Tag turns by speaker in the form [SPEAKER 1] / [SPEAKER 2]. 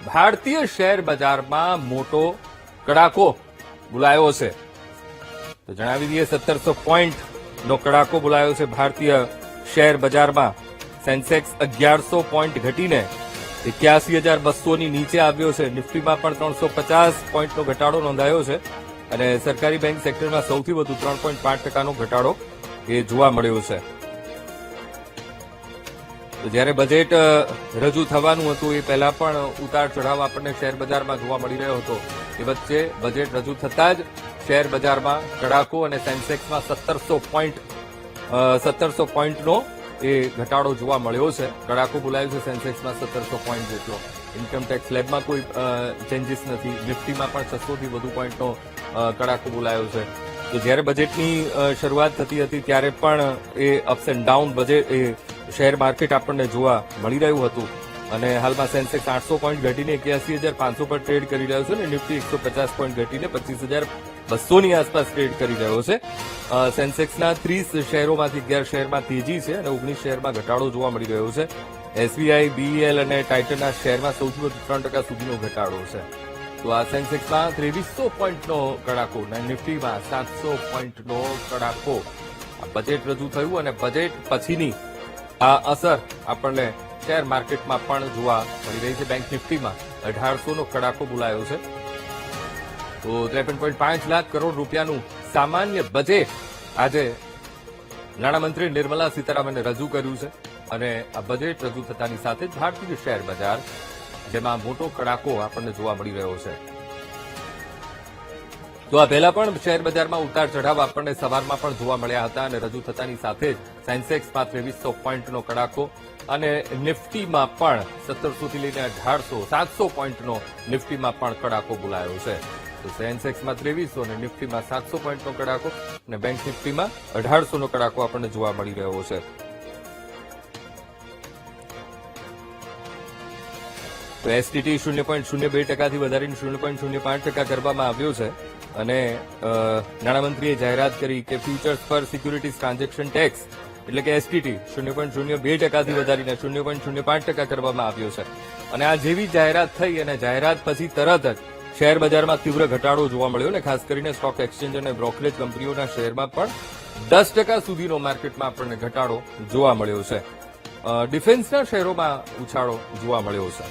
[SPEAKER 1] ભારતીય શેર બજારમાં મોટો કડાકો બોલાયો છે. તો જણાવી દઈએ 1700 પોઈન્ટનો કડાકો બોલાયો છે ભારતીય શેર બજારમાં. સેન્સેક્સ 1100 પોઈન્ટ ઘટીને 81,200ની નીચે આવ્યો છે. નિફ્ટીમાં પણ 350 પોઈન્ટનો ઘટાડો નોંધાયો છે અને સરકારી બેંક સેક્ટરમાં સૌથી વધુ 3.5%નો ઘટાડો એ જોવા મળ્યો છે. તો જ્યારે બજેટ રજૂ થવાનું હતું એ પહેલા પણ ઉતાર ચઢાવ આપણને શેર બજારમાં જોવા મળી રહ્યો હતો. એ વચ્ચે બજેટ રજૂ થતા જ શેર બજારમાં કડાકો અને સેન્સેક્સમાં 1700 પોઈન્ટનો એ ઘટાડો જોવા મળ્યો છે. કડાકો બોલાયો છે સેન્સેક્સમાં 1700 પોઈન્ટ જેટલો. ઇન્કમ ટેક્સ સ્લેબમાં કોઈ ચેન્જીસ નથી. નિફ્ટીમાં પણ 600થી વધુ પોઈન્ટનો કડાકો બોલાયો છે. તો જ્યારે બજેટની શરૂઆત થતી હતી ત્યારે પણ એ અપ્સ એન્ડ ડાઉન બજેટ એ શેર માર્કેટ આપણને જોવા મળી રહ્યું હતું અને હાલમાં સેન્સેક્સ 800 પોઈન્ટ ઘટીને 81,500 પર ટ્રેડ કરી રહ્યો છે અને નિફ્ટી 150 પોઈન્ટ ઘટીને 25,200ની આસપાસ ટ્રેડ કરી રહ્યો છે. સેન્સેક્સના 30 શેરોમાંથી 11 શેરમાં તેજી છે અને 19 શેરમાં ઘટાડો જોવા મળી રહ્યો છે. એસબીઆઈ, બીઈએલ અને ટાઇટનના શેરમાં સૌથી વધુ 3% સુધીનો ઘટાડો છે. તો આ સેન્સેક્સમાં 2300 પોઈન્ટનો કડાકો અને નિફ્ટીમાં 700 પોઈન્ટનો કડાકો. આ બજેટ રજૂ થયું અને બજેટ પછીની આ અસર આપણને શેર માર્કેટમાં પણ જોવા મળી રહી છે. બેંક નિફ્ટીમાં 1800નો કડાકો બોલાયો છે. તો 53.5 લાખ કરોડ રૂપિયાનું સામાન્ય બજેટ આજે નાણામંત્રી નિર્મલા સીતારામને રજૂ કર્યું છે અને આ બજેટ રજૂ થતાની સાથે જ ભારતીય શેર બજાર જેમાં મોટો કડાકો આપણને જોવા મળી રહ્યો છે. તો આ પહેલા પણ શેર બજારમાં ઉતાર ચઢાવ આપણને સવારમાં પણ જોવા મળ્યા હતા અને રજૂ થતાની સાથે જ સેન્સેક્સમાં 2300 પોઈન્ટનો કડાકો અને નિફ્ટીમાં પણ 1700થી લઈને 1800 700 પોઈન્ટનો નિફ્ટીમાં પણ કડાકો બોલાયો છે. તો સેન્સેક્સમાં 2300 અને નિફ્ટીમાં 700 પોઈન્ટનો કડાકો અને બેંક નિફ્ટીમાં 1800નો કડાકો આપણને જોવા મળી રહ્યો છે. તો એસટીટી 0.02%થી વધારીને 0.05% કરવામાં આવ્યો છે અને નાણામંત્રીએ જાહેરાત કરી કે ફ્યુચર્સ પર સિક્યુરિટીઝ ટ્રાન્ઝેક્શન ટેક્સ એટલે કે એસટીટી 0.02%થી વધારીને 0.05% કરવામાં આવ્યો છે. અને આ જેવી જાહેરાત થઈ અને જાહેરાત પછી તરત જ શેર બજારમાં તીવ્ર ઘટાડો જોવા મળ્યો અને ખાસ કરીને સ્ટોક એક્સચેન્જ અને બ્રોકરેજ કંપનીઓના શેરમાં પણ 10% સુધીનો માર્કેટમાં આપણને ઘટાડો જોવા મળ્યો છે. ડિફેન્સના શેરોમાં ઉછાળો જોવા મળ્યો છે.